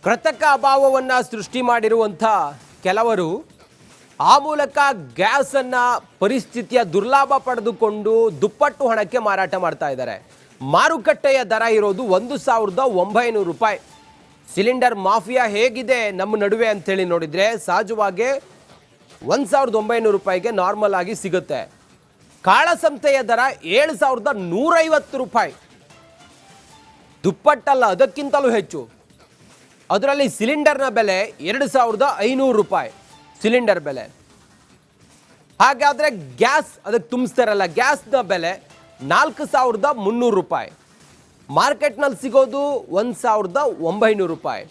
ಕೃತಕ ಅಭಾವವನ್ನು ಸೃಷ್ಟಿ ಮಾಡಿರುವಂಥ ಕೆಲವರು ಆ ಮೂಲಕ ಗ್ಯಾಸನ್ನು ಪರಿಸ್ಥಿತಿಯ ದುರ್ಲಾಭ ಪಡೆದುಕೊಂಡು ದುಪ್ಪಟ್ಟು ಹಣಕ್ಕೆ ಮಾರಾಟ ಮಾಡ್ತಾ ಇದ್ದಾರೆ. ಮಾರುಕಟ್ಟೆಯ ದರ ಇರೋದು 1900 ರೂಪಾಯಿ. ಸಿಲಿಂಡರ್ ಮಾಫಿಯಾ ಹೇಗಿದೆ ನಮ್ಮ ನಡುವೆ ಅಂತೇಳಿ ನೋಡಿದರೆ ಸಹಜವಾಗಿ 1900 ರೂಪಾಯಿಗೆ ನಾರ್ಮಲ್ ಆಗಿ ಸಿಗುತ್ತೆ. ಕಾಳಸಂತೆಯ ದರ 7150 ರೂಪಾಯಿ, ದುಪ್ಪಟ್ಟಲ್ಲ ಅದಕ್ಕಿಂತಲೂ ಹೆಚ್ಚು. ಅದರಲ್ಲಿ ಸಿಲಿಂಡರ್ನ ಬೆಲೆ 2500 ರೂಪಾಯಿ ಸಿಲಿಂಡರ್ ಬೆಲೆ. ಹಾಗಾದರೆ ಗ್ಯಾಸ್ ಅದಕ್ಕೆ ತುಂಬಿಸ್ತಾರಲ್ಲ, ಗ್ಯಾಸ್ನ ಬೆಲೆ 4300 ರೂಪಾಯಿ. ಮಾರ್ಕೆಟ್ನಲ್ಲಿ ಸಿಗೋದು 1900 ರೂಪಾಯಿ.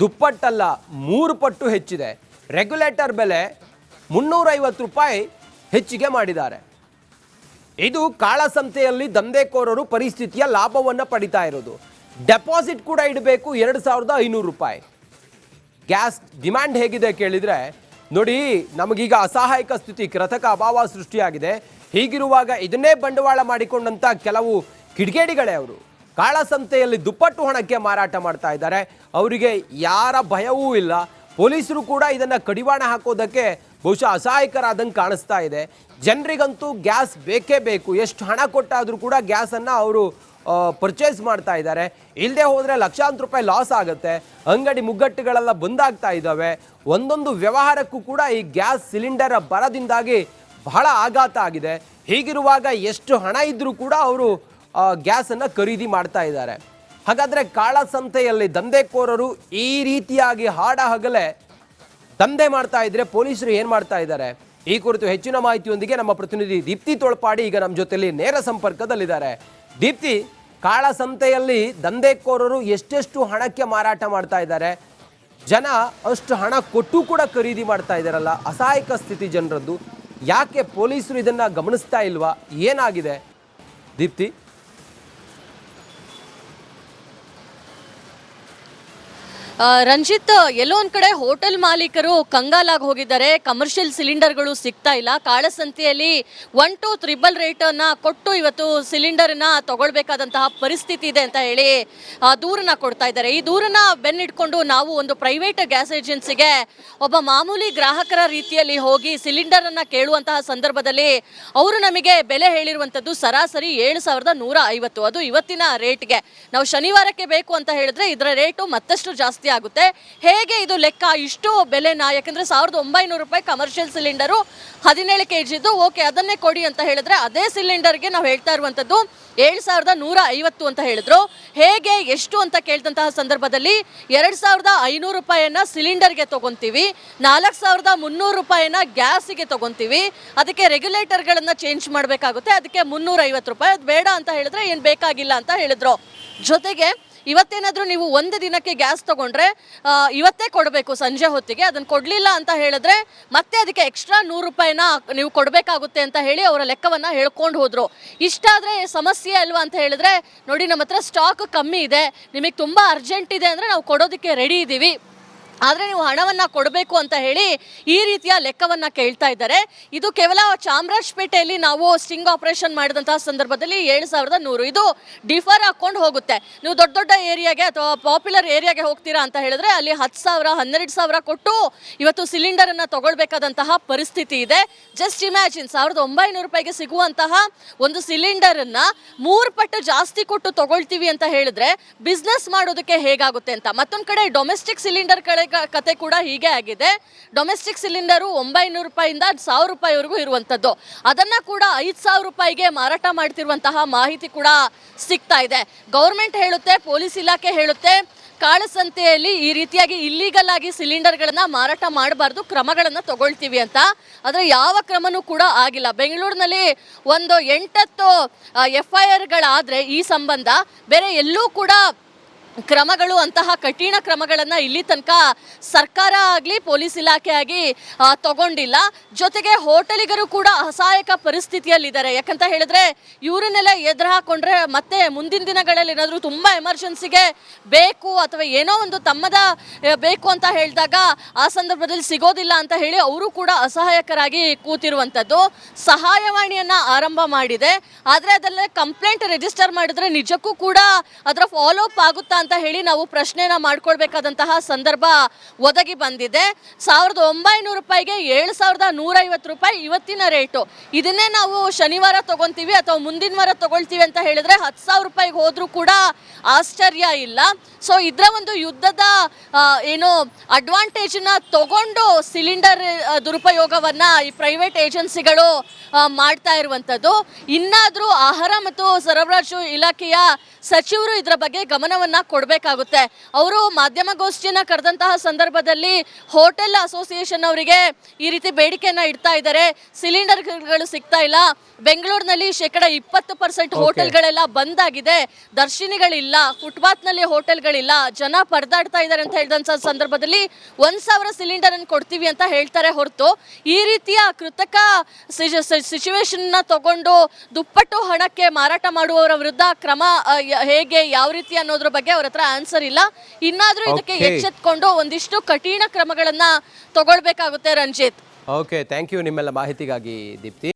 ದುಪ್ಪಟ್ಟಲ್ಲ 3 ಪಟ್ಟು ಹೆಚ್ಚಿದೆ. ರೆಗ್ಯುಲೇಟರ್ ಬೆಲೆ 350 ರೂಪಾಯಿ ಹೆಚ್ಚಿಗೆ ಮಾಡಿದ್ದಾರೆ. ಇದು ಕಾಳಸಂತೆಯಲ್ಲಿ ದಂಧೆಕೋರರು ಪರಿಸ್ಥಿತಿಯ ಲಾಭವನ್ನು ಪಡಿತಾ ಇರೋದು. ಡೆಪಾಸಿಟ್ ಕೂಡ ಇಡಬೇಕು 2500 ರೂಪಾಯಿ. ಗ್ಯಾಸ್ ಡಿಮ್ಯಾಂಡ್ ಹೇಗಿದೆ ಕೇಳಿದರೆ ನೋಡಿ, ನಮಗೀಗ ಅಸಹಾಯಕ ಸ್ಥಿತಿ, ಕೃತಕ ಅಭಾವ ಸೃಷ್ಟಿಯಾಗಿದೆ. ಹೀಗಿರುವಾಗ ಇದನ್ನೇ ಬಂಡವಾಳ ಮಾಡಿಕೊಂಡಂಥ ಕೆಲವು ಕಿಡಿಗೇಡಿಗಳೇ ಅವರು ಕಾಳಸಂತೆಯಲ್ಲಿ ದುಪ್ಪಟ್ಟು ಹಣಕ್ಕೆ ಮಾರಾಟ ಮಾಡ್ತಾ ಇದ್ದಾರೆ. ಅವರಿಗೆ ಯಾರ ಭಯವೂ ಇಲ್ಲ. ಪೊಲೀಸರು ಕೂಡ ಇದನ್ನು ಕಡಿವಾಣ ಹಾಕೋದಕ್ಕೆ ಬಹುಶಃ ಅಸಹಾಯಕರಾದಂಗೆ ಕಾಣಿಸ್ತಾ ಇದೆ. ಜನರಿಗಂತೂ ಗ್ಯಾಸ್ ಬೇಕೇ ಬೇಕು. ಎಷ್ಟು ಹಣ ಕೊಟ್ಟಾದರೂ ಕೂಡ ಗ್ಯಾಸನ್ನು ಅವರು ಪರ್ಚೇಸ್ ಮಾಡ್ತಾ ಇದ್ದಾರೆ. ಇಲ್ಲದೆ ಹೋದರೆ ಲಕ್ಷಾಂತರ ರೂಪಾಯಿ ಲಾಸ್ ಆಗುತ್ತೆ. ಅಂಗಡಿ ಮುಗ್ಗಟ್ಟುಗಳೆಲ್ಲ ಬಂದಾಗ್ತಾ ಇದ್ದಾವೆ. ಒಂದೊಂದು ವ್ಯವಹಾರಕ್ಕೂ ಕೂಡ ಈ ಗ್ಯಾಸ್ ಸಿಲಿಂಡರ್ ಬರದಿಂದಾಗಿ ಬಹಳ ಆಘಾತ ಆಗಿದೆ. ಹೀಗಿರುವಾಗ ಎಷ್ಟು ಹಣ ಇದ್ದರೂ ಕೂಡ ಅವರು ಗ್ಯಾಸನ್ನು ಖರೀದಿ ಮಾಡ್ತಾ ಇದ್ದಾರೆ. ಹಾಗಾದರೆ ಕಾಳಸಂತೆಯಲ್ಲಿ ದಂಧೆಕೋರರು ಈ ರೀತಿಯಾಗಿ ಹಾಡ ಹಗಲೇ ದಂಧೆ ಮಾಡ್ತಾ ಇದ್ರೆ ಪೊಲೀಸರು ಏನು ಮಾಡ್ತಾ ಇದ್ದಾರೆ? ಈ ಕುರಿತು ಹೆಚ್ಚಿನ ಮಾಹಿತಿಯೊಂದಿಗೆ ನಮ್ಮ ಪ್ರತಿನಿಧಿ ದೀಪ್ತಿ ತೋಳ್ಪಾಡಿ ಈಗ ನಮ್ಮ ಜೊತೆಯಲ್ಲಿ ನೇರ ಸಂಪರ್ಕದಲ್ಲಿದ್ದಾರೆ. ದೀಪ್ತಿ, ಕಾಳಸಂತೆಯಲ್ಲಿ ದಂಧೆಕೋರರು ಎಷ್ಟೆಷ್ಟು ಹಣಕ್ಕೆ ಮಾರಾಟ ಮಾಡ್ತಾ ಇದ್ದಾರೆ? ಜನ ಅಷ್ಟು ಹಣ ಕೊಟ್ಟು ಕೂಡ ಖರೀದಿ ಮಾಡ್ತಾ ಇದ್ದಾರಲ್ಲ, ಅಸಹಾಯಕ ಸ್ಥಿತಿ ಜನರದ್ದು. ಯಾಕೆ ಪೊಲೀಸರು ಇದನ್ನು ಗಮನಿಸ್ತಾ ಇಲ್ವಾ? ಏನಾಗಿದೆ ದೀಪ್ತಿ? ರಂಜಿತ್, ಎಲ್ಲೋ ಒಂದ್ ಕಡೆ ಹೋಟೆಲ್ ಮಾಲೀಕರು ಕಂಗಾಲಾಗಿ ಹೋಗಿದ್ದಾರೆ. ಕಮರ್ಷಿಯಲ್ ಸಿಲಿಂಡರ್ಗಳು ಸಿಗ್ತಾ ಇಲ್ಲ. ಕಾಳಸಂತೆಯಲ್ಲಿ 1 to 3 ರೇಟ್ ಅನ್ನ ಕೊಟ್ಟು ಇವತ್ತು ಸಿಲಿಂಡರ್ನ ತಗೊಳ್ಬೇಕಾದಂತಹ ಪರಿಸ್ಥಿತಿ ಇದೆ ಅಂತ ಹೇಳಿ ದೂರನ್ನ ಕೊಡ್ತಾ ಇದ್ದಾರೆ. ಈ ದೂರನ್ನ ಬೆನ್ನಿಟ್ಕೊಂಡು ನಾವು ಒಂದು ಪ್ರೈವೇಟ್ ಗ್ಯಾಸ್ ಏಜೆನ್ಸಿಗೆ ಒಬ್ಬ ಮಾಮೂಲಿ ಗ್ರಾಹಕರ ರೀತಿಯಲ್ಲಿ ಹೋಗಿ ಸಿಲಿಂಡರ್ ಅನ್ನ ಕೇಳುವಂತಹ ಸಂದರ್ಭದಲ್ಲಿ ಅವರು ನಮಗೆ ಬೆಲೆ ಹೇಳಿರುವಂತದ್ದು ಸರಾಸರಿ 7150. ಅದು ಇವತ್ತಿನ ರೇಟ್ಗೆ. ನಾವು ಶನಿವಾರಕ್ಕೆ ಬೇಕು ಅಂತ ಹೇಳಿದ್ರೆ ಇದರ ರೇಟು ಮತ್ತಷ್ಟು ಜಾಸ್ತಿ ಆಗುತ್ತೆ. ಹೇಗೆ ಇದು ಲೆಕ್ಕ? ಇಷ್ಟು ಬೆಲೆನಾ? ಯಾಕಂದ್ರೆ 1900 ರೂಪಾಯಿ ಕಮರ್ಷಿಯಲ್ ಸಿಲಿಂಡರು 17 kg ಓಕೆ, ಅದನ್ನೇ ಕೊಡಿ ಅಂತ ಹೇಳಿದ್ರೆ ಅದೇ ಸಿಲಿಂಡರ್ಗೆ ನಾವು ಹೇಳ್ತಾ ಇರುವಂತದ್ದು 7150 ಅಂತ ಹೇಳಿದ್ರು. ಹೇಗೆ ಎಷ್ಟು ಅಂತ ಕೇಳಿದಂತಹ ಸಂದರ್ಭದಲ್ಲಿ 2500 ರೂಪಾಯಿಯನ್ನ ಸಿಲಿಂಡರ್ಗೆ ತಗೊಂತೀವಿ, 4300 ರೂಪಾಯಿನ ಗ್ಯಾಸಿಗೆ ತಗೊಂತೀವಿ. ಅದಕ್ಕೆ ರೆಗ್ಯುಲೇಟರ್ಗಳನ್ನ ಚೇಂಜ್ ಮಾಡಬೇಕಾಗುತ್ತೆ, ಅದಕ್ಕೆ 350 ರೂಪಾಯಿ. ಅದು ಬೇಡ ಅಂತ ಹೇಳಿದ್ರೆ ಏನು ಬೇಕಾಗಿಲ್ಲ ಅಂತ ಹೇಳಿದ್ರು. ಜೊತೆಗೆ ಇವತ್ತೇನಾದರೂ ನೀವು ಒಂದು ದಿನಕ್ಕೆ ಗ್ಯಾಸ್ ತಗೊಂಡ್ರೆ ಇವತ್ತೇ ಕೊಡಬೇಕು ಸಂಜೆ ಹೊತ್ತಿಗೆ. ಅದನ್ನು ಕೊಡಲಿಲ್ಲ ಅಂತ ಹೇಳಿದ್ರೆ ಮತ್ತೆ ಅದಕ್ಕೆ ಎಕ್ಸ್ಟ್ರಾ 100 ರೂಪಾಯಿನ ನೀವು ಕೊಡಬೇಕಾಗುತ್ತೆ ಅಂತ ಹೇಳಿ ಅವರ ಲೆಕ್ಕವನ್ನು ಹೇಳ್ಕೊಂಡು ಹೋದರು. ಇಷ್ಟಾದರೆ ಸಮಸ್ಯೆ ಅಲ್ವಾ ಅಂತ ಹೇಳಿದ್ರೆ, ನೋಡಿ ನಮ್ಮ ಹತ್ರ ಸ್ಟಾಕ್ ಕಮ್ಮಿ ಇದೆ, ನಿಮಗೆ ತುಂಬ ಅರ್ಜೆಂಟ್ ಇದೆ ಅಂದರೆ ನಾವು ಕೊಡೋದಕ್ಕೆ ರೆಡಿ ಇದ್ದೀವಿ, ಆದರೆ ನೀವು ಹಣವನ್ನು ಕೊಡಬೇಕು ಅಂತ ಹೇಳಿ ಈ ರೀತಿಯ ಲೆಕ್ಕವನ್ನು ಕೇಳ್ತಾ ಇದ್ದಾರೆ. ಇದು ಕೇವಲ ಚಾಮರಾಜಪೇಟೆಯಲ್ಲಿ ನಾವು ಸ್ಟಿಂಗ್ ಆಪರೇಷನ್ ಮಾಡಿದಂತಹ ಸಂದರ್ಭದಲ್ಲಿ 7100. ಇದು ಡಿಫರ್ ಹಾಕ್ಕೊಂಡು ಹೋಗುತ್ತೆ. ನೀವು ದೊಡ್ಡ ದೊಡ್ಡ ಏರಿಯಾಗೆ ಅಥವಾ ಪಾಪ್ಯುಲರ್ ಏರಿಯಾಗೆ ಹೋಗ್ತೀರಾ ಅಂತ ಹೇಳಿದ್ರೆ ಅಲ್ಲಿ 10,000 12,000 ಕೊಟ್ಟು ಇವತ್ತು ಸಿಲಿಂಡರನ್ನು ತಗೊಳ್ಬೇಕಾದಂತಹ ಪರಿಸ್ಥಿತಿ ಇದೆ. ಜಸ್ಟ್ ಇಮ್ಯಾಜಿನ್, 1900 ರೂಪಾಯಿಗೆ ಸಿಗುವಂತಹ ಒಂದು ಸಿಲಿಂಡರನ್ನು 3 ಪಟ್ಟು ಜಾಸ್ತಿ ಕೊಟ್ಟು ತಗೊಳ್ತೀವಿ ಅಂತ ಹೇಳಿದ್ರೆ ಬಿಸ್ನೆಸ್ ಮಾಡೋದಕ್ಕೆ ಹೇಗಾಗುತ್ತೆ ಅಂತ. ಮತ್ತೊಂದು ಕಡೆ ಡೊಮೆಸ್ಟಿಕ್ ಸಿಲಿಂಡರ್ ಕತೆ ಕೂಡ ಹೀಗೆ ಆಗಿದೆ. ಡೊಮೆಸ್ಟಿಕ್ ಸಿಲಿಂಡರು 900 ರೂಪಾಯಿಂದ 1000 ರೂಪಾಯಿವರೆಗೂ ಇರುವಂಥದ್ದು. ಅದನ್ನ ಕೂಡ 5000 ರೂಪಾಯಿಗೆ ಮಾರಾಟ ಮಾಡ್ತಿರುವಂತಹ ಮಾಹಿತಿ ಕೂಡ ಸಿಗ್ತಾ ಇದೆ. ಗೌರ್ಮೆಂಟ್ ಹೇಳುತ್ತೆ, ಪೊಲೀಸ್ ಇಲಾಖೆ ಹೇಳುತ್ತೆ, ಕಾಳಸಂತೆಯಲ್ಲಿ ಈ ರೀತಿಯಾಗಿ ಇಲ್ಲೀಗಲ್ ಆಗಿ ಸಿಲಿಂಡರ್ಗಳನ್ನ ಮಾರಾಟ ಮಾಡಬಾರ್ದು, ಕ್ರಮಗಳನ್ನು ತಗೊಳ್ತೀವಿ ಅಂತ. ಆದರೆ ಯಾವ ಕ್ರಮನೂ ಕೂಡ ಆಗಿಲ್ಲ. ಬೆಂಗಳೂರಿನಲ್ಲಿ ಒಂದು 8 FIRಗಳಾದರೆ ಈ ಸಂಬಂಧ ಬೇರೆ ಎಲ್ಲೂ ಕೂಡ ಕ್ರಮಗಳು ಅಂತಹ ಕಠಿಣ ಕ್ರಮಗಳನ್ನು ಇಲ್ಲಿ ತನಕ ಸರ್ಕಾರ ಆಗಲಿ ಪೊಲೀಸ್ ಇಲಾಖೆ ಆಗಿ ತಗೊಂಡಿಲ್ಲ. ಜೊತೆಗೆ ಹೋಟೆಲಿಗರು ಕೂಡ ಅಸಹಾಯಕ ಪರಿಸ್ಥಿತಿಯಲ್ಲಿದ್ದಾರೆ. ಯಾಕಂತ ಹೇಳಿದ್ರೆ ಇವರನ್ನೆಲ್ಲ ಎದುರು ಹಾಕೊಂಡ್ರೆ ಮತ್ತೆ ಮುಂದಿನ ದಿನಗಳಲ್ಲಿ ಏನಾದರೂ ತುಂಬ ಎಮರ್ಜೆನ್ಸಿಗೆ ಬೇಕು ಅಥವಾ ಏನೋ ಒಂದು ತಮ್ಮದ ಬೇಕು ಅಂತ ಹೇಳಿದಾಗ ಆ ಸಂದರ್ಭದಲ್ಲಿ ಸಿಗೋದಿಲ್ಲ ಅಂತ ಹೇಳಿ ಅವರು ಕೂಡ ಅಸಹಾಯಕರಾಗಿ ಕೂತಿರುವಂಥದ್ದು. ಸಹಾಯವಾಣಿಯನ್ನು ಆರಂಭ ಮಾಡಿದೆ, ಆದರೆ ಅದಲ್ಲೇ ಕಂಪ್ಲೇಂಟ್ ರಿಜಿಸ್ಟರ್ ಮಾಡಿದ್ರೆ ನಿಜಕ್ಕೂ ಕೂಡ ಅದರ ಫಾಲೋ ಅಪ್ ಆಗುತ್ತಾ ಅಂತ ಹೇಳಿ ನಾವು ಪ್ರಶ್ನೆನ ಮಾಡ್ಕೊಳ್ಬೇಕಾದಂತಹ ಸಂದರ್ಭ ಒದಗಿ ಬಂದಿದೆ. 1900 ರೂಪಾಯಿಗೆ 7150 ರೂಪಾಯಿ ಇವತ್ತಿನ ರೇಟು. ಇದನ್ನೇ ನಾವು ಶನಿವಾರ ತಗೊಂತೀವಿ ಅಥವಾ ಮುಂದಿನ ವಾರ ತಗೊಳ್ತೀವಿ ಅಂತ ಹೇಳಿದ್ರೆ 10,000 ರೂಪಾಯಿಗೆ ಹೋದ್ರೂ ಕೂಡ ಆಶ್ಚರ್ಯ ಇಲ್ಲ. ಸೊ ಇದರ ಒಂದು ಯುದ್ಧದ ಏನು ಅಡ್ವಾಂಟೇಜನ್ನ ತಗೊಂಡು ಸಿಲಿಂಡರ್ ದುರುಪಯೋಗವನ್ನ ಈ ಪ್ರೈವೇಟ್ ಏಜೆನ್ಸಿಗಳು ಮಾಡ್ತಾ ಇರುವಂಥದ್ದು. ಇನ್ನಾದರೂ ಆಹಾರ ಮತ್ತು ಸರಬರಾಜು ಇಲಾಖೆಯ ಸಚಿವರು ಇದರ ಬಗ್ಗೆ ಗಮನವನ್ನ ಕೊಡಬೇಕಾಗುತ್ತೆ. ಅವರು ಮಾಧ್ಯಮಗೋಷ್ಠಿಯನ್ನ ಕರೆದಂತಹ ಸಂದರ್ಭದಲ್ಲಿ ಹೋಟೆಲ್ ಅಸೋಸಿಯೇಷನ್ ಅವರಿಗೆ ಈ ರೀತಿ ಬೇಡಿಕೆಯನ್ನ ಇಡ್ತಾ ಇದ್ದಾರೆ. ಸಿಲಿಂಡರ್ಗಳು ಸಿಗ್ತಾ ಇಲ್ಲ, ಬೆಂಗಳೂರಿನಲ್ಲಿ 20% ಹೋಟೆಲ್ಗಳೆಲ್ಲ ಬಂದ್ ಆಗಿದೆ, ದರ್ಶಿನಿಗಳಿಲ್ಲ, ಫುಟ್ಪಾತ್ನಲ್ಲಿ ಹೋಟೆಲ್ಗಳಿಲ್ಲ, ಜನ ಪರದಾಡ್ತಾ ಇದ್ದಾರೆ ಅಂತ ಹೇಳಿದಂಥ ಸಂದರ್ಭದಲ್ಲಿ 1,000 ಸಿಲಿಂಡರ್ ಅನ್ನು ಕೊಡ್ತೀವಿ ಅಂತ ಹೇಳ್ತಾರೆ ಹೊರತು ಈ ರೀತಿಯ ಕೃತಕ ಸಿಚುವೇಶನ್ ತಗೊಂಡು ದುಪ್ಪಟ್ಟು ಹಣಕ್ಕೆ ಮಾರಾಟ ಮಾಡುವವರ ವಿರುದ್ಧ ಕ್ರಮ ಹೇಗೆ ಯಾವ ರೀತಿ ಅನ್ನೋದ್ರ ಬಗ್ಗೆ ಅವ್ರ ಹತ್ರ ಆನ್ಸರ್ ಇಲ್ಲ. ಇನ್ನಾದ್ರೂ ಇದಕ್ಕೆ ಎಚ್ಚೆತ್ಕೊಂಡು ಒಂದಿಷ್ಟು ಕಠಿಣ ಕ್ರಮಗಳನ್ನ ತಗೊಳ್ಬೇಕಾಗುತ್ತೆ ರಂಜಿತ್. ಓಕೆ, ಥ್ಯಾಂಕ್ ಯು ನಿಮ್ಮೆಲ್ಲ ಮಾಹಿತಿಗಾಗಿ ದೀಪ್ತಿ.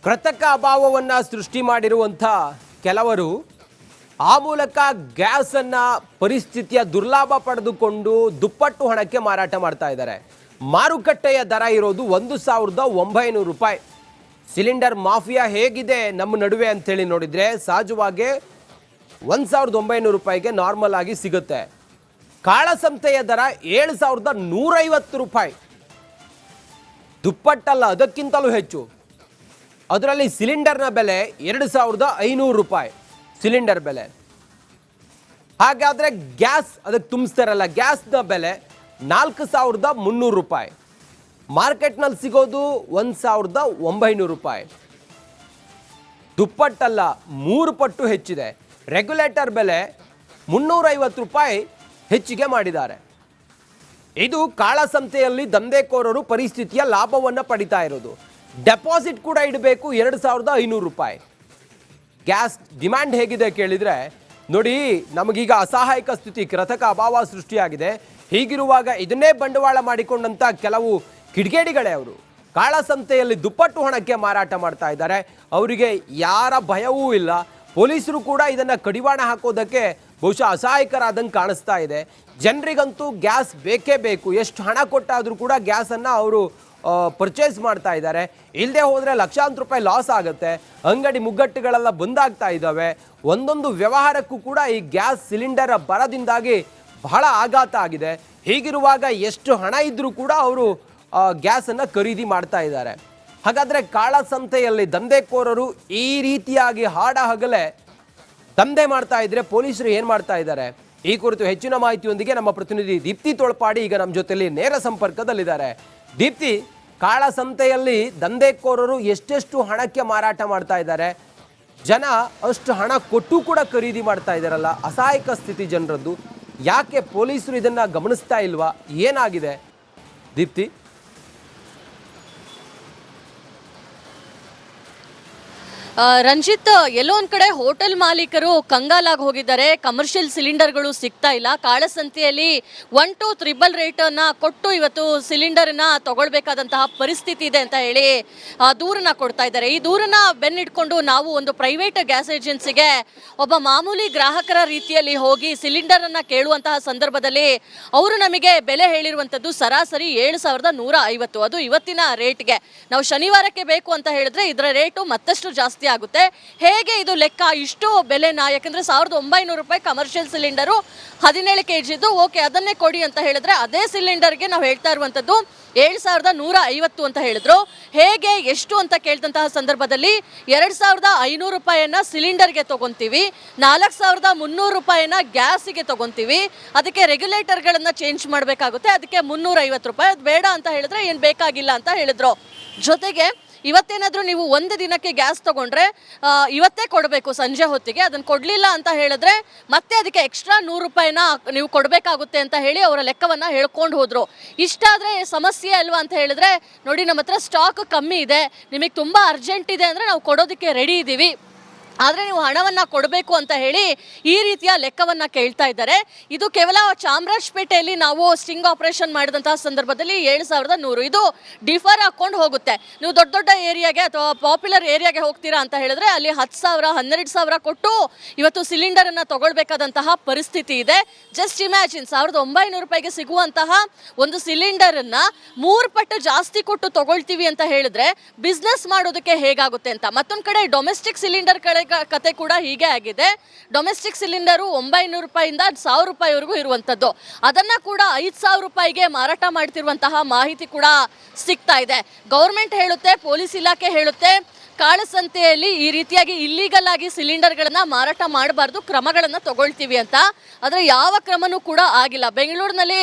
ಕೃತಕ ಅಭಾವವನ್ನ ಸೃಷ್ಟಿ ಮಾಡಿರುವಂಥ ಕೆಲವರು ಆ ಮೂಲಕ ಗ್ಯಾಸ್ ಅನ್ನ ಪರಿಸ್ಥಿತಿಯ ದುರ್ಲಾಭ ಪಡೆದುಕೊಂಡು ದುಪ್ಪಟ್ಟು ಹಣಕ್ಕೆ ಮಾರಾಟ ಮಾಡ್ತಾ ಇದ್ದಾರೆ. ಮಾರುಕಟ್ಟೆಯ ದರ ಇರೋದು 1,900 ರೂಪಾಯಿ. ಸಿಲಿಂಡರ್ ಮಾಫಿಯಾ ಹೇಗಿದೆ ನಮ್ಮ ನಡುವೆ ಅಂತೇಳಿ ನೋಡಿದ್ರೆ ಸಹಜವಾಗಿ 1,900 ರೂಪಾಯಿಗೆ ನಾರ್ಮಲ್ ಆಗಿ ಸಿಗುತ್ತೆ. ಕಾಳಸಂತೆಯ ದರ 7,150 ರೂಪಾಯಿ, ದುಪ್ಪಟ್ಟಲ್ಲ ಅದಕ್ಕಿಂತಲೂ ಹೆಚ್ಚು. ಅದರಲ್ಲಿ ಸಿಲಿಂಡರ್ನ ಬೆಲೆ 2,500 ರೂಪಾಯಿ ಸಿಲಿಂಡರ್ ಬೆಲೆ. ಹಾಗಾದ್ರೆ ಗ್ಯಾಸ್ ಅದಕ್ಕೆ ತುಂಬಿಸ್ತಾರಲ್ಲ, ಗ್ಯಾಸ್ನ ಬೆಲೆ 4,300 ರೂಪಾಯಿ. ಮಾರ್ಕೆಟ್ನಲ್ಲಿ ಸಿಗೋದು 1,900 ರೂಪಾಯಿ. ದುಪ್ಪಟ್ಟಲ್ಲ 3 ಪಟ್ಟು ಹೆಚ್ಚಿದೆ. ರೆಗ್ಯುಲೇಟರ್ ಬೆಲೆ 350 ರೂಪಾಯಿ ಹೆಚ್ಚಿಗೆ ಮಾಡಿದ್ದಾರೆ. ಇದು ಕಾಳಸಂತೆಯಲ್ಲಿ ದಂಧೆಕೋರರು ಪರಿಸ್ಥಿತಿಯ ಲಾಭವನ್ನು ಪಡಿತಾ ಇರೋದು. ಡೆಪಾಸಿಟ್ ಕೂಡ ಇಡಬೇಕು 2,500 ರೂಪಾಯಿ. ಗ್ಯಾಸ್ ಡಿಮ್ಯಾಂಡ್ ಹೇಗಿದೆ ಕೇಳಿದರೆ ನೋಡಿ, ನಮಗೀಗ ಅಸಹಾಯಕ ಸ್ಥಿತಿ, ಕೃತಕ ಅಭಾವ ಸೃಷ್ಟಿಯಾಗಿದೆ. ಹೀಗಿರುವಾಗ ಇದನ್ನೇ ಬಂಡವಾಳ ಮಾಡಿಕೊಂಡಂಥ ಕೆಲವು ಕಿಡಿಗೇಡಿಗಳೇ ಅವರು ಕಾಳಸಂತೆಯಲ್ಲಿ ದುಪ್ಪಟ್ಟು ಹಣಕ್ಕೆ ಮಾರಾಟ ಮಾಡ್ತಾ ಇದ್ದಾರೆ. ಅವರಿಗೆ ಯಾರ ಭಯವೂ ಇಲ್ಲ. ಪೊಲೀಸರು ಕೂಡ ಇದನ್ನು ಕಡಿವಾಣ ಹಾಕೋದಕ್ಕೆ ಬಹುಶಃ ಅಸಹಾಯಕರಾದಂಗೆ ಕಾಣಿಸ್ತಾ ಇದೆ. ಜನರಿಗಂತೂ ಗ್ಯಾಸ್ ಬೇಕೇ ಬೇಕು. ಎಷ್ಟು ಹಣ ಕೊಟ್ಟಾದರೂ ಕೂಡ ಗ್ಯಾಸನ್ನು ಅವರು ಪರ್ಚೇಸ್ ಮಾಡ್ತಾ ಇದ್ದಾರೆ. ಇಲ್ಲದೆ ಹೋದರೆ ಲಕ್ಷಾಂತರ ರೂಪಾಯಿ ಲಾಸ್ ಆಗುತ್ತೆ. ಅಂಗಡಿ ಮುಗ್ಗಟ್ಟುಗಳೆಲ್ಲ ಬಂದಾಗ್ತಾ ಇದ್ದಾವೆ. ಒಂದೊಂದು ವ್ಯವಹಾರಕ್ಕೂ ಕೂಡ ಈ ಗ್ಯಾಸ್ ಸಿಲಿಂಡರ್ ಬರದಿಂದಾಗಿ ಬಹಳ ಆಘಾತ ಆಗಿದೆ. ಹೀಗಿರುವಾಗ ಎಷ್ಟು ಹಣ ಇದ್ದರೂ ಕೂಡ ಅವರು ಗ್ಯಾಸನ್ನು ಖರೀದಿ ಮಾಡ್ತಾ ಇದ್ದಾರೆ. ಹಾಗಾದರೆ ಕಾಳಸಂತೆಯಲ್ಲಿ ದಂಧೆಕೋರರು ಈ ರೀತಿಯಾಗಿ ಹಾಡ ಹಗಲೇ ದಂಧೆ ಮಾಡ್ತಾ ಇದ್ರೆ ಪೊಲೀಸರು ಏನು ಮಾಡ್ತಾ ಇದ್ದಾರೆ? ಈ ಕುರಿತು ಹೆಚ್ಚಿನ ಮಾಹಿತಿಯೊಂದಿಗೆ ನಮ್ಮ ಪ್ರತಿನಿಧಿ ದೀಪ್ತಿ ತೋಳ್ಪಾಡಿ ಈಗ ನಮ್ಮ ಜೊತೆಯಲ್ಲಿ ನೇರ ಸಂಪರ್ಕದಲ್ಲಿದ್ದಾರೆ. ದೀಪ್ತಿ, ಕಾಳಸಂತೆಯಲ್ಲಿ ದಂಧೆಕೋರರು ಎಷ್ಟೆಷ್ಟು ಹಣಕ್ಕೆ ಮಾರಾಟ ಮಾಡ್ತಾ ಇದ್ದಾರೆ? ಜನ ಅಷ್ಟು ಹಣ ಕೊಟ್ಟು ಕೂಡ ಖರೀದಿ ಮಾಡ್ತಾ ಇದ್ದಾರಲ್ಲ, ಅಸಹಾಯಕ ಸ್ಥಿತಿ ಜನರದ್ದು. ಯಾಕೆ ಪೊಲೀಸರು ಇದನ್ನು ಗಮನಿಸ್ತಾ ಇಲ್ವಾ? ಏನಾಗಿದೆ ದೀಪ್ತಿ? ರಂಜಿತ್, ಎಲ್ಲೋ ಒಂದ್ ಕಡೆ ಹೋಟೆಲ್ ಮಾಲೀಕರು ಕಂಗಾಲಾಗಿ ಹೋಗಿದ್ದಾರೆ. ಕಮರ್ಷಿಯಲ್ ಸಿಲಿಂಡರ್ಗಳು ಸಿಗ್ತಾ ಇಲ್ಲ. ಕಾಳಸಂತೆಯಲ್ಲಿ 1-2 ರೇಟ್ ಅನ್ನ ಕೊಟ್ಟು ಇವತ್ತು ಸಿಲಿಂಡರ್ನ ತಗೊಳ್ಬೇಕಾದಂತಹ ಪರಿಸ್ಥಿತಿ ಇದೆ ಅಂತ ಹೇಳಿ ದೂರನ್ನ ಕೊಡ್ತಾ ಇದ್ದಾರೆ. ಈ ದೂರನ್ನ ಬೆನ್ನಿಟ್ಕೊಂಡು ನಾವು ಒಂದು ಪ್ರೈವೇಟ್ ಗ್ಯಾಸ್ ಏಜೆನ್ಸಿಗೆ ಒಬ್ಬ ಮಾಮೂಲಿ ಗ್ರಾಹಕರ ರೀತಿಯಲ್ಲಿ ಹೋಗಿ ಸಿಲಿಂಡರ್ ಅನ್ನ ಕೇಳುವಂತಹ ಸಂದರ್ಭದಲ್ಲಿ ಅವರು ನಮಗೆ ಬೆಲೆ ಹೇಳಿರುವಂತದ್ದು ಸರಾಸರಿ 7,150. ಅದು ಇವತ್ತಿನ ರೇಟ್ಗೆ. ನಾವು ಶನಿವಾರಕ್ಕೆ ಬೇಕು ಅಂತ ಹೇಳಿದ್ರೆ ಇದರ ರೇಟು ಮತ್ತಷ್ಟು ಜಾಸ್ತಿ ಆಗುತ್ತೆ. ಹೇಗೆ ಇದು ಲೆಕ್ಕ? ಇಷ್ಟು ಬೆಲೆನ, ಯಾಕಂದ್ರೆ 1,900 ರೂಪಾಯಿ ಕಮರ್ಷಿಯಲ್ ಸಿಲಿಂಡರು 17 kg ಓಕೆ, ಅದನ್ನೇ ಕೊಡಿ ಅಂತ ಹೇಳಿದ್ರೆ ಅದೇ ಸಿಲಿಂಡರ್ಗೆ ನಾವು ಹೇಳ್ತಾ ಇರುವಂತದ್ದು 7,150 ಅಂತ ಹೇಳಿದ್ರು. ಹೇಗೆ ಎಷ್ಟು ಅಂತ ಕೇಳ್ದಂತಹ ಸಂದರ್ಭದಲ್ಲಿ 2,500 ರೂಪಾಯಿಯನ್ನ ಸಿಲಿಂಡರ್ಗೆ ತಗೊಂತೀವಿ, 4,300 ರೂಪಾಯಿನ ಗ್ಯಾಸಿಗೆ ತಗೊಂತೀವಿ, ಅದಕ್ಕೆ ರೆಗ್ಯುಲೇಟರ್ಗಳನ್ನ ಚೇಂಜ್ ಮಾಡಬೇಕಾಗುತ್ತೆ, ಅದಕ್ಕೆ 350 ರೂಪಾಯಿ. ಅದು ಬೇಡ ಅಂತ ಹೇಳಿದ್ರೆ ಏನು ಬೇಕಾಗಿಲ್ಲ ಅಂತ ಹೇಳಿದ್ರು. ಜೊತೆಗೆ ಇವತ್ತೇನಾದರೂ ನೀವು ಒಂದು ದಿನಕ್ಕೆ ಗ್ಯಾಸ್ ತಗೊಂಡ್ರೆ ಇವತ್ತೇ ಕೊಡಬೇಕು ಸಂಜೆ ಹೊತ್ತಿಗೆ. ಅದನ್ನು ಕೊಡಲಿಲ್ಲ ಅಂತ ಹೇಳಿದ್ರೆ ಮತ್ತೆ ಅದಕ್ಕೆ ಎಕ್ಸ್ಟ್ರಾ 100 ರೂಪಾಯಿನ ನೀವು ಕೊಡಬೇಕಾಗುತ್ತೆ ಅಂತ ಹೇಳಿ ಅವರ ಲೆಕ್ಕವನ್ನು ಹೇಳ್ಕೊಂಡು ಹೋದರು. ಇಷ್ಟಾದರೆ ಸಮಸ್ಯೆ ಅಲ್ವಾ ಅಂತ ಹೇಳಿದ್ರೆ, ನೋಡಿ ನಮ್ಮ ಹತ್ರ ಸ್ಟಾಕ್ ಕಮ್ಮಿ ಇದೆ, ನಿಮಗೆ ತುಂಬ ಅರ್ಜೆಂಟ್ ಇದೆ ಅಂದರೆ ನಾವು ಕೊಡೋದಕ್ಕೆ ರೆಡಿ ಇದ್ದೀವಿ, ಆದರೆ ನೀವು ಹಣವನ್ನ ಕೊಡಬೇಕು ಅಂತ ಹೇಳಿ ಈ ರೀತಿಯ ಲೆಕ್ಕವನ್ನ ಕೇಳ್ತಾ ಇದ್ದಾರೆ. ಇದು ಕೇವಲ ಚಾಮರಾಜಪೇಟೆಯಲ್ಲಿ ನಾವು ಸ್ಟಿಂಗ್ ಆಪರೇಷನ್ ಮಾಡಿದಂತಹ ಸಂದರ್ಭದಲ್ಲಿ 7,100 ಇದು ಡಿಫರ್ ಹಾಕೊಂಡು ಹೋಗುತ್ತೆ. ನೀವು ದೊಡ್ಡ ದೊಡ್ಡ ಏರಿಯಾಗೆ ಅಥವಾ ಪಾಪ್ಯುಲರ್ ಏರಿಯಾಗೆ ಹೋಗ್ತೀರಾ ಅಂತ ಹೇಳಿದ್ರೆ ಅಲ್ಲಿ 10,000 12,000 ಕೊಟ್ಟು ಇವತ್ತು ಸಿಲಿಂಡರ್ ಅನ್ನ ತಗೊಳ್ಬೇಕಾದಂತಹ ಪರಿಸ್ಥಿತಿ ಇದೆ. ಜಸ್ಟ್ ಇಮ್ಯಾಜಿನ್ 1,900 ರೂಪಾಯಿಗೆ ಸಿಗುವಂತಹ ಒಂದು ಸಿಲಿಂಡರ್ ಅನ್ನ 3 ಪಟ್ಟು ಜಾಸ್ತಿ ಕೊಟ್ಟು ತಗೊಳ್ತೀವಿ ಅಂತ ಹೇಳಿದ್ರೆ ಬಿಸ್ನೆಸ್ ಮಾಡೋದಕ್ಕೆ ಹೇಗಾಗುತ್ತೆ ಅಂತ. ಮತ್ತೊಂದು ಕಡೆ ಡೊಮೆಸ್ಟಿಕ್ ಸಿಲಿಂಡರ್ ಕತೆ ಕೂಡ ಹೀಗೆ ಆಗಿದೆ. ಡೊಮೆಸ್ಟಿಕ್ ಸಿಲಿಂಡರು 900 ರೂಪಾಯಿಂದ 1,000 ರೂಪಾಯಿವರೆಗೂ ಇರುವಂತದ್ದು, ಅದನ್ನ ಕೂಡ 5,000 ರೂಪಾಯಿಗೆ ಮಾರಾಟ ಮಾಡ್ತಿರುವಂತಹ ಮಾಹಿತಿ ಕೂಡ ಸಿಗ್ತಾ ಇದೆ. ಗೌರ್ಮೆಂಟ್ ಹೇಳುತ್ತೆ, ಪೊಲೀಸ್ ಇಲಾಖೆ ಹೇಳುತ್ತೆ, ಕಾಳಸಂತೆಯಲ್ಲಿ ಈ ರೀತಿಯಾಗಿ ಇಲ್ಲಿಗಲ್ ಆಗಿ ಸಿಲಿಂಡರ್ಗಳನ್ನ ಮಾರಾಟ ಮಾಡಬಾರ್ದು, ಕ್ರಮಗಳನ್ನ ತಗೊಳ್ತೀವಿ ಅಂತ. ಆದರೆ ಯಾವ ಕ್ರಮನೂ ಕೂಡ ಆಗಿಲ್ಲ. ಬೆಂಗಳೂರಿನಲ್ಲಿ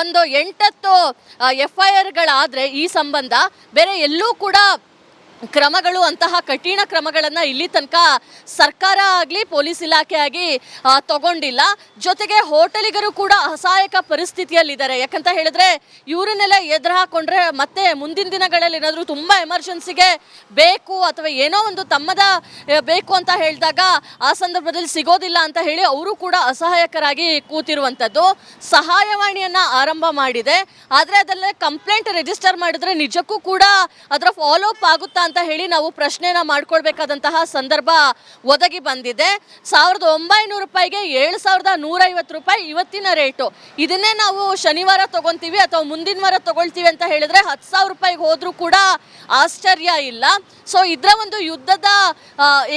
ಒಂದು 8-10 FIRಗಳಾದ್ರೆ ಈ ಸಂಬಂಧ ಬೇರೆ ಎಲ್ಲೂ ಕೂಡ ಕ್ರಮಗಳು ಅಂತಹ ಕಠಿಣ ಕ್ರಮಗಳನ್ನು ಇಲ್ಲಿ ತನಕ ಸರ್ಕಾರ ಆಗಲಿ ಪೊಲೀಸ್ ಇಲಾಖೆ ಆಗಿ ತಗೊಂಡಿಲ್ಲ. ಜೊತೆಗೆ ಹೋಟೆಲಿಗರು ಕೂಡ ಅಸಹಾಯಕ ಪರಿಸ್ಥಿತಿಯಲ್ಲಿದ್ದಾರೆ. ಯಾಕಂತ ಹೇಳಿದ್ರೆ ಇವರನ್ನೆಲ್ಲ ಎದುರು ಹಾಕೊಂಡ್ರೆ ಮತ್ತೆ ಮುಂದಿನ ದಿನಗಳಲ್ಲಿ ಏನಾದರೂ ತುಂಬ ಎಮರ್ಜೆನ್ಸಿಗೆ ಬೇಕು ಅಥವಾ ಏನೋ ಒಂದು ತಮ್ಮದ ಬೇಕು ಅಂತ ಹೇಳಿದಾಗ ಆ ಸಂದರ್ಭದಲ್ಲಿ ಸಿಗೋದಿಲ್ಲ ಅಂತ ಹೇಳಿ ಅವರು ಕೂಡ ಅಸಹಾಯಕರಾಗಿ ಕೂತಿರುವಂಥದ್ದು. ಸಹಾಯವಾಣಿಯನ್ನು ಆರಂಭ ಮಾಡಿದೆ, ಆದರೆ ಅದರಲ್ಲೇ ಕಂಪ್ಲೇಂಟ್ ರಿಜಿಸ್ಟರ್ ಮಾಡಿದ್ರೆ ನಿಜಕ್ಕೂ ಕೂಡ ಅದರ ಫಾಲೋ ಅಪ್ ಆಗುತ್ತಾ ಅಂತ ಹೇಳಿ ನಾವು ಪ್ರಶ್ನೆನ ಮಾಡ್ಕೊಳ್ಬೇಕಾದಂತಹ ಸಂದರ್ಭ ಒದಗಿ ಬಂದಿದೆ. 1,900 ರೂಪಾಯಿಗೆ 7,150 ರೂಪಾಯಿ ಇವತ್ತಿನ ರೇಟು. ಇದನ್ನೇ ನಾವು ಶನಿವಾರ ತಗೊಂತೀವಿ ಅಥವಾ ಮುಂದಿನ ವಾರ ತಗೊಳ್ತೀವಿ ಅಂತ ಹೇಳಿದ್ರೆ 10,000 ರೂಪಾಯಿಗೆ ಹೋದ್ರೂ ಕೂಡ ಆಶ್ಚರ್ಯ ಇಲ್ಲ. ಸೊ ಇದರ ಒಂದು ಯುದ್ಧದ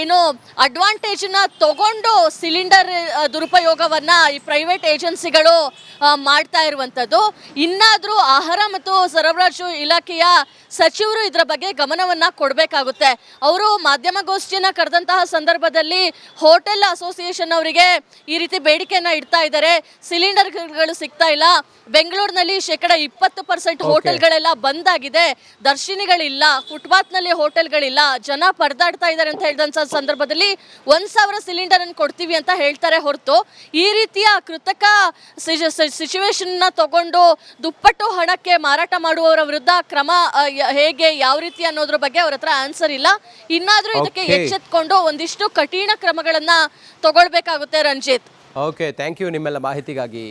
ಏನು ಅಡ್ವಾಂಟೇಜನ್ನ ತಗೊಂಡು ಸಿಲಿಂಡರ್ ದುರುಪಯೋಗವನ್ನ ಈ ಪ್ರೈವೇಟ್ ಏಜೆನ್ಸಿಗಳು ಮಾಡ್ತಾ ಇರುವಂಥದ್ದು. ಇನ್ನಾದರೂ ಆಹಾರ ಮತ್ತು ಸರಬರಾಜು ಇಲಾಖೆಯ ಸಚಿವರು ಇದರ ಬಗ್ಗೆ ಗಮನವನ್ನ ಕೊಡಬೇಕಾಗುತ್ತೆ. ಅವರು ಮಾಧ್ಯಮಗೋಷ್ಠಿಯನ್ನ ಕರೆದಂತಹ ಸಂದರ್ಭದಲ್ಲಿ ಹೋಟೆಲ್ ಅಸೋಸಿಯೇಷನ್ ಅವರಿಗೆ ಈ ರೀತಿ ಬೇಡಿಕೆಯನ್ನ ಇಡ್ತಾ ಇದ್ದಾರೆ, ಸಿಲಿಂಡರ್ಗಳು ಸಿಗ್ತಾ ಇಲ್ಲ, ಬೆಂಗಳೂರಿನಲ್ಲಿ 20% ಹೋಟೆಲ್ಗಳೆಲ್ಲ ಬಂದ್ ಆಗಿದೆ, ದರ್ಶಿನಿಗಳಿಲ್ಲ, ಫುಟ್ಪಾತ್ನಲ್ಲಿ ಹೋಟೆಲ್ಗಳಿಲ್ಲ, ಜನ ಪರದಾಡ್ತಾ ಇದ್ದಾರೆ ಅಂತ ಹೇಳಿದಂಥ ಸಂದರ್ಭದಲ್ಲಿ 1,000 ಸಿಲಿಂಡರ್ ಅನ್ನು ಕೊಡ್ತೀವಿ ಅಂತ ಹೇಳ್ತಾರೆ ಹೊರತು ಈ ರೀತಿಯ ಕೃತಕ ಸಿಚುವೇಶನ್ನ ತಗೊಂಡು ದುಪ್ಪಟ್ಟು ಹಣಕ್ಕೆ ಮಾರಾಟ ಮಾಡುವವರ ವಿರುದ್ಧ ಕ್ರಮ ಹೇಗೆ ಯಾವ ರೀತಿ ಅನ್ನೋದ್ರ ಬಗ್ಗೆ ಅವ್ರ ಹತ್ರ ಆನ್ಸರ್ ಇಲ್ಲ. ಇನ್ನಾದ್ರೂ ಇದಕ್ಕೆ ಎಚ್ಚೆತ್ಕೊಂಡು ಒಂದಿಷ್ಟು ಕಠಿಣ ಕ್ರಮಗಳನ್ನ ತಗೊಳ್ಬೇಕಾಗುತ್ತೆ ರಂಜಿತ್. ಓಕೆ, ಥ್ಯಾಂಕ್ ಯು ನಿಮ್ಮೆಲ್ಲ ಮಾಹಿತಿಗಾಗಿ.